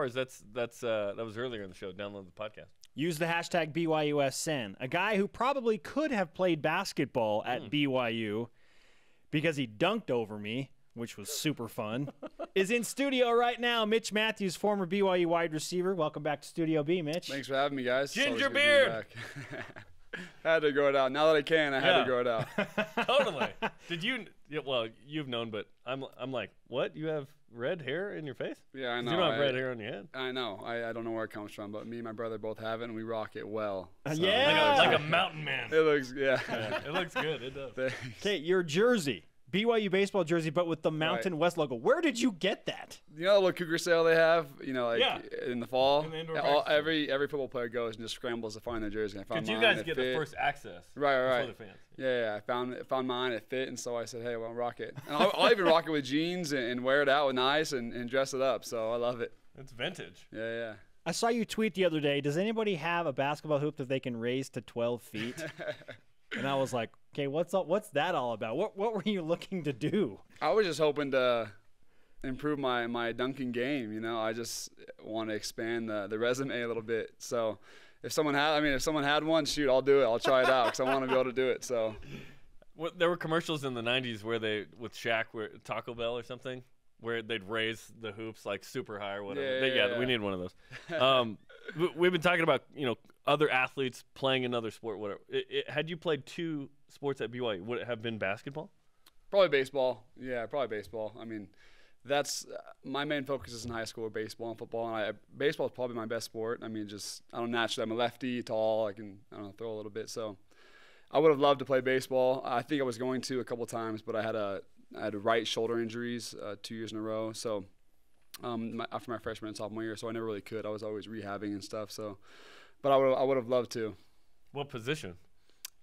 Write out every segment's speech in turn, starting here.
ours. That was earlier in the show. Download the podcast. Use the hashtag BYUSN. A guy who probably could have played basketball at BYU because he dunked over me, which was super fun, is in studio right now. Mitch Mathews, former BYU wide receiver. Welcome back to Studio B, Mitch. Thanks for having me, guys. Ginger beard. Had to grow it out. Now that I can, I had to grow it out. Totally. Did you? Yeah, well, you've known, but I'm like, what? You have red hair in your face? Yeah, I know. You don't have red hair on your head. I know. I don't know where it comes from, but me and my brother both have it, and we rock it well. So. Yeah. Like a mountain man. It looks, yeah. It looks good. It does. Okay, your jersey. BYU baseball jersey, but with the Mountain West logo. Where did you get that? You know the little cougar sale they have, in the fall? In the every football player goes and just scrambles to find their jersey. Because you guys get the first access. Right. Before the fans. Yeah, I found mine, it fit, and so I said, hey, well, rock it. And I'll even rock it with jeans and wear it out with nice and dress it up, so I love it. It's vintage. Yeah. I saw you tweet the other day, does anybody have a basketball hoop that they can raise to 12 feet? And I was like, okay, what's that all about? What were you looking to do? I was just hoping to improve my dunking game. I just want to expand the resume a little bit. So if someone had one, shoot, I'll do it. I'll try it out because I want to be able to do it. So there were commercials in the 90s with Shaq, Taco Bell or something, where they'd raise the hoops like super high or whatever. Yeah, we need one of those. We've been talking about other athletes playing another sport. Whatever. Had you played two sports at BYU, would it have been basketball? Probably baseball. Yeah, probably baseball. I mean, that's my main focus is in high school, baseball and football. And baseball is probably my best sport. I mean, naturally, I'm a lefty, tall. I can throw a little bit. So I would have loved to play baseball. I think I was going to a couple times, but I had right shoulder injuries 2 years in a row. So after my freshman and sophomore year, so I never really could. I was always rehabbing and stuff. So, but I would have loved to. What position?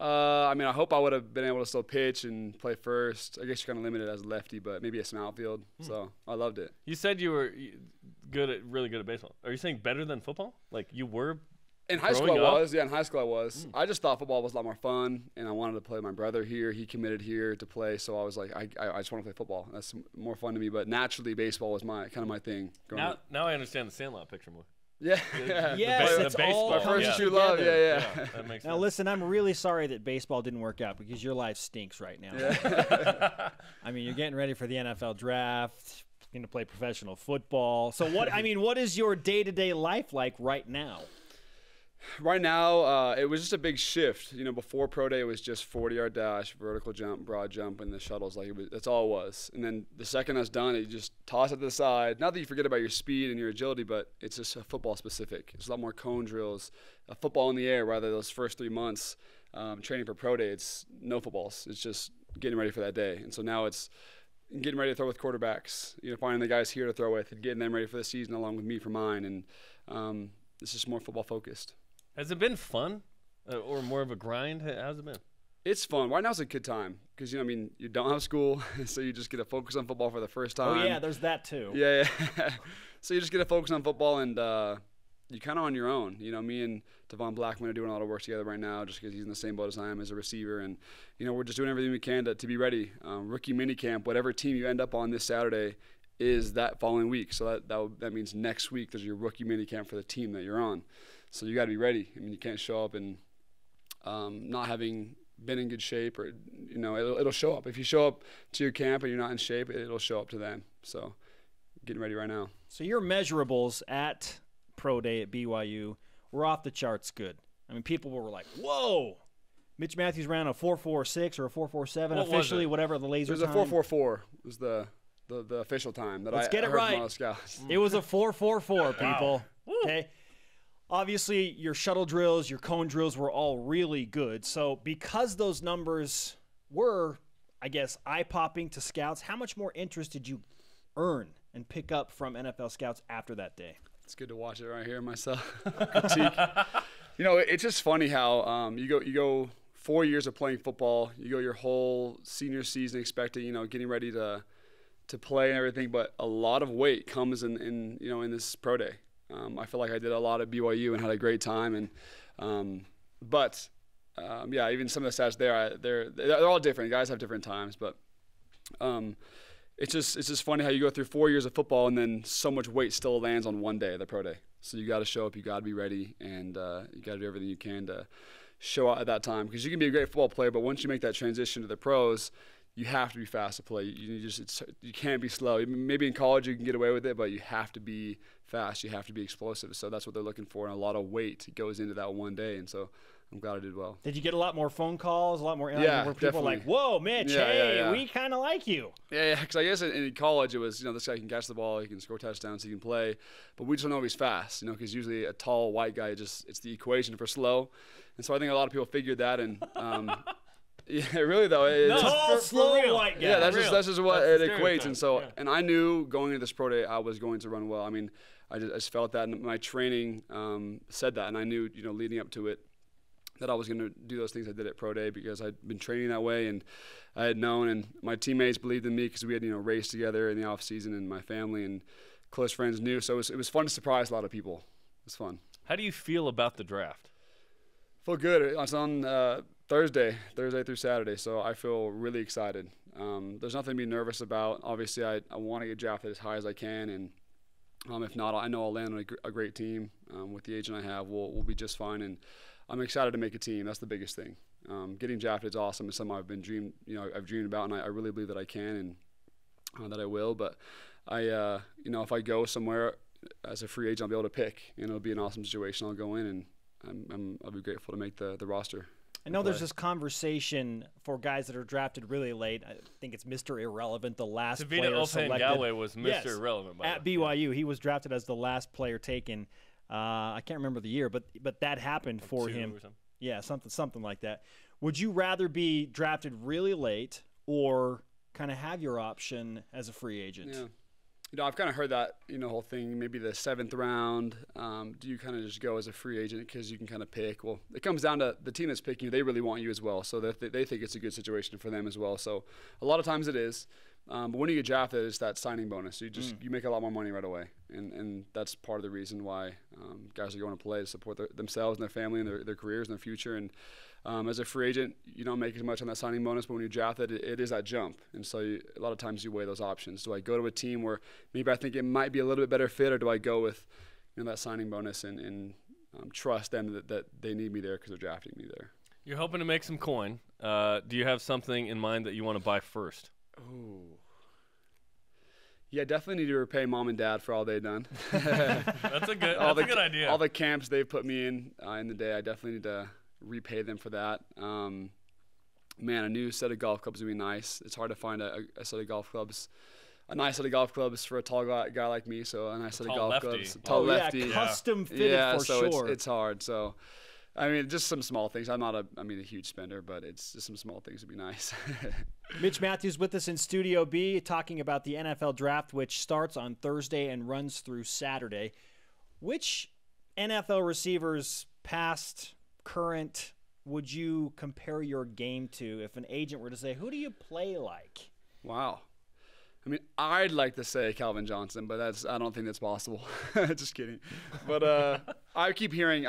I hope I would have been able to still pitch and play first. I guess you're kind of limited as a lefty, but maybe some outfield. So I loved it. You said you were really good at baseball. Are you saying better than football? Like you were? In high school, I was. Yeah, in high school, I was. I just thought football was a lot more fun, and I wanted to play. My brother here, he committed here to play, so I was like, I just want to play football. That's more fun to me. But naturally, baseball was my thing. Now I understand the Sandlot picture more. Yeah. Yes, the all my first true love. Yeah. That makes now, sense. listen, I'm really sorry that baseball didn't work out because your life stinks right now. Yeah. I mean, you're getting ready for the NFL draft. You're going to play professional football. So what is your day-to-day life like right now? Right now, it was just a big shift. Before pro day, it was just 40-yard dash, vertical jump, broad jump, and the shuttles. That's all it was. And then the second that's done, you just toss it to the side. Not that you forget about your speed and your agility, but it's just football specific. It's a lot more cone drills, football in the air. Rather those first 3 months training for pro day, it's no footballs. It's just getting ready for that day. And so now it's getting ready to throw with quarterbacks. Finding the guys here to throw with and getting them ready for the season along with me for mine. And it's just more football focused. Has it been fun or more of a grind? How's it been? It's fun. Right now it's a good time because, you don't have school, so you just get to focus on football for the first time. Oh, yeah, there's that too. Yeah. So you just get to focus on football, and you're kind of on your own. Me and Devon Blackman are doing a lot of work together right now just because he's in the same boat as I am as a receiver. And, we're just doing everything we can to be ready. Rookie minicamp, whatever team you end up on this Saturday is that following week. So that means next week there's your rookie minicamp for the team that you're on. So you got to be ready. I mean, you can't show up and not having been in good shape, or it'll show up. If you show up to your camp and you're not in shape, it'll show up to them. So getting ready right now. So your measurables at pro day at BYU were off the charts good. I mean, people were like, "Whoa, Mitch Mathews ran a 4.46 or a 4.47 officially, whatever the laser time." It was a 4.44. It was the official time that Let's get it heard right. from all the scouts. It was a 4.44, people. Wow. Okay. Obviously, your shuttle drills, your cone drills were all really good. So because those numbers were, I guess, eye-popping to scouts, how much more interest did you earn and pick up from NFL scouts after that day? It's good to watch it right here myself. Critique. It's just funny how you go 4 years of playing football. You go your whole senior season expecting, getting ready to play and everything, but a lot of weight comes in this pro day. I feel like I did a lot at BYU and had a great time, and even some of the stats they're all different. Guys have different times, but it's just funny how you go through 4 years of football and then so much weight still lands on one day, the pro day. So you got to show up, you got to be ready, and you got to do everything you can to show out at that time. Because you can be a great football player, but once you make that transition to the pros, you have to be fast to play. You can't be slow. Maybe in college you can get away with it, but you have to be fast. You have to be explosive. So that's what they're looking for, and a lot of weight goes into that one day. And so I'm glad I did well. Did you get a lot more phone calls, a lot more where people definitely. were like, whoa, Mitch, we kind of like you? Yeah, because I guess in college it was, this guy can catch the ball, he can score touchdowns, he can play, but we just don't know if he's fast, because usually a tall white guy, it's the equation for slow. And so I think a lot of people figured that, and yeah, really though. Tall, slow, white guy. Yeah, that's just what it equates. And so, yeah. and I knew going into this pro day I was going to run well. I mean, I just felt that, and my training said that, and I knew, leading up to it, that I was going to do those things I did at pro day because I'd been training that way, and I had known, and my teammates believed in me because we had raced together in the off season, and my family and close friends knew. So it was fun to surprise a lot of people. It was fun. How do you feel about the draft? Feel good. It's on Thursday through Saturday, so I feel really excited. There's nothing to be nervous about. Obviously, I want to get drafted as high as I can, and if not, I know I'll land on a great team with the agent I have. We'll be just fine, and I'm excited to make a team. That's the biggest thing. Getting drafted is awesome. It's something I've dreamed about, and I really believe that I can and that I will. But if I go somewhere as a free agent, I'll be able to pick. It'll be an awesome situation. I'll go in, and I'll be grateful to make the roster. I know there's this conversation for guys that are drafted really late. I think it's Mr. Irrelevant, the last player selected. Galway was Mr. Irrelevant. At BYU. He was drafted as the last player taken. I can't remember the year, but that happened for him. Yeah, something like that. Would you rather be drafted really late or kind of have your option as a free agent? Yeah. I've kind of heard that, whole thing, maybe the 7th round. Do you kind of just go as a free agent because you can kind of pick? Well, it comes down to the team that's picking you. They really want you as well, so they think it's a good situation for them as well. So a lot of times it is. But when you get drafted, it's that signing bonus. You make a lot more money right away, and that's part of the reason why guys are going to play, to support themselves and their family and their careers and their future. And as a free agent, you don't make as much on that signing bonus, but when you're drafted, it is that jump. And so a lot of times you weigh those options. Do I go to a team where maybe I think it might be a little bit better fit, or do I go with that signing bonus and trust them that they need me there because they're drafting me there? You're hoping to make some coin. Do you have something in mind that you want to buy first? Oh. Yeah, definitely need to repay mom and dad for all they've done. That's a good idea. All the camps they've put me in the day, I definitely need to repay them for that. Man, a new set of golf clubs would be nice. It's hard to find a set of golf clubs, a nice set of golf clubs for a tall guy like me. So a nice set of golf clubs. Tall lefty. Yeah, custom fitted for so sure. It's hard. So, I mean, just some small things. I'm not a huge spender, but it's just some small things would be nice. Mitch Mathews with us in Studio B talking about the NFL Draft, which starts on Thursday and runs through Saturday. Which NFL receivers, past, current, would you compare your game to if an agent were to say, who do you play like? Wow. I mean, I'd like to say Calvin Johnson, but I don't think that's possible. Just kidding. But I keep hearing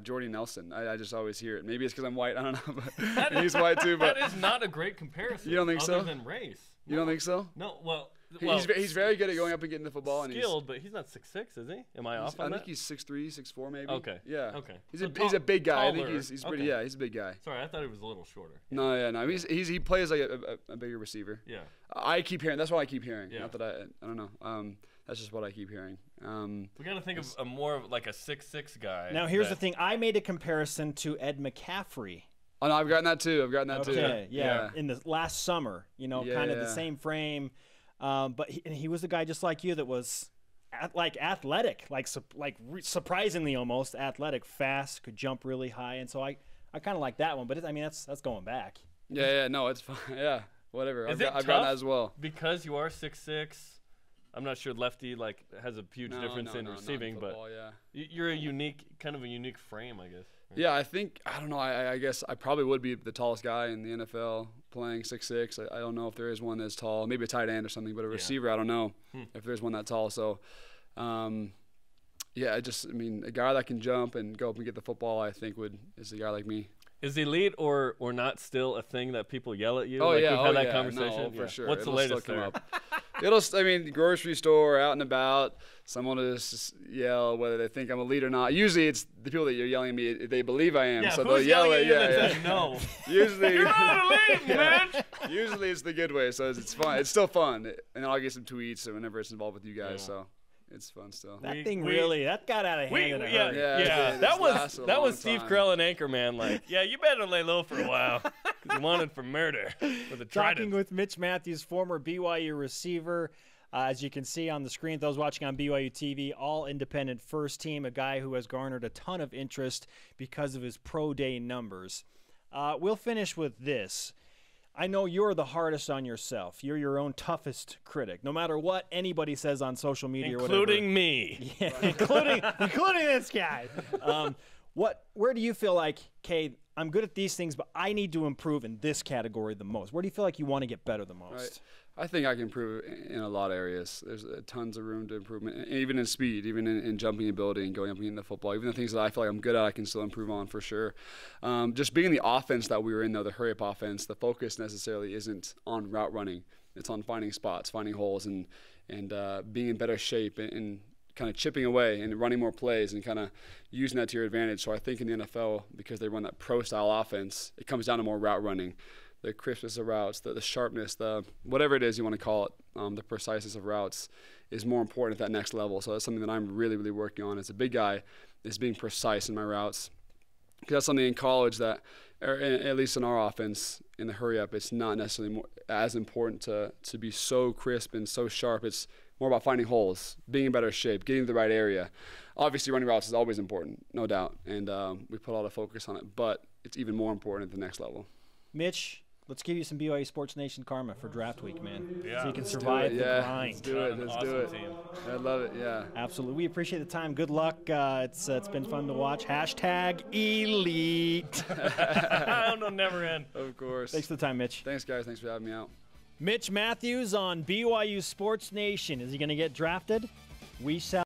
Jordy Nelson. I just always hear it. Maybe it's because I'm white. I don't know. But he's white too. But that is not a great comparison. You don't think so? Other than race. You don't think so? No. Well, he's very good at going up and getting the football. Skilled, but he's not 6'6", is he? Am I off on that? I think he's 6'3", 6'4", maybe. Okay. Yeah. Okay. He's a big guy. I think he's pretty. Okay. Yeah, he's a big guy. Sorry, I thought he was a little shorter. No. He plays like a bigger receiver. Yeah. I keep hearing. That's what I keep hearing. Yeah. Not that I don't know. That's just what I keep hearing. We got to think of a more of like a 6'6" guy. Now here's the thing. I made a comparison to Ed McCaffrey. Oh no, I've gotten that too. Okay, yeah. In the last summer, kind of the same frame. But he was a guy just like you that was athletic, surprisingly almost athletic, fast, could jump really high, and so I kind of like that one. But that's going back. Yeah, no, it's fine. Yeah, whatever. I've gotten that as well. Because you are 6'6", I'm not sure lefty has a huge difference in receiving, football, but you're a unique frame, I guess. Right? Yeah, I don't know. I guess I probably would be the tallest guy in the NFL playing 6'6". I don't know if there is one that's tall. Maybe a tight end or something, but a receiver, I don't know if there's one that tall. So, a guy that can jump and go up and get the football, I think is a guy like me. Is elite or not still a thing that people yell at you? Oh, like yeah. We've had that yeah. conversation. No, for sure. What's It'll the latest still come there? up. I mean, grocery store, out and about, someone will just yell whether they think I'm elite or not. Usually it's the people that you're yelling at me, they believe I am. Yeah, so who's they'll yell yelling at you you. that says no? Usually, You're not elite, man. usually it's the good way. So it's fun. It's still fun. And I'll get some tweets whenever it's involved with you guys. So it's fun still. That got out of hand in a hurry. Yeah, that was long Steve time. Carell and Anchorman. Like, yeah, you better lay low for a while. 'Cause you wanted for murder with a Talking trident. with Mitch Mathews, former BYU receiver. As you can see on the screen, those watching on BYU TV, all independent first team, a guy who has garnered a ton of interest because of his pro day numbers. We'll finish with this. I know you're the hardest on yourself. You're your own toughest critic, no matter what anybody says on social media, Including me. Yeah, including this guy. Where do you feel like, okay, I'm good at these things, but I need to improve in this category the most? Where do you feel like you want to get better the most? Right. I think I can improve in a lot of areas. There's tons of room to improvement, even in speed, even in jumping ability and going up and getting the football. Even the things that I feel like I'm good at, I can still improve on for sure. Just being the offense that we were in, though, the hurry-up offense, the focus necessarily isn't on route running. It's on finding spots, finding holes, and being in better shape and kind of chipping away and running more plays and kind of using that to your advantage. So I think in the NFL, because they run that pro-style offense, it comes down to more route running. The crispness of routes, the sharpness, the whatever it is you want to call it, the preciseness of routes is more important at that next level. So that's something that I'm really, really working on as a big guy, is being precise in my routes. Because that's something in college that, or at least in our offense, in the hurry-up, it's not necessarily as important to be so crisp and so sharp. It's more about finding holes, being in better shape, getting to the right area. Obviously, running routes is always important, no doubt, and we put a lot of focus on it, but it's even more important at the next level. Mitch, let's give you some BYU Sports Nation karma for draft week, man. Yeah. So you can survive the grind. Let's do it. Let's do it. Team. I love it. Yeah. Absolutely. We appreciate the time. Good luck. It's been fun to watch. Hashtag elite. I don't know, never end. Of course. Thanks for the time, Mitch. Thanks, guys. Thanks for having me out. Mitch Mathews on BYU Sports Nation. Is he going to get drafted? We shall.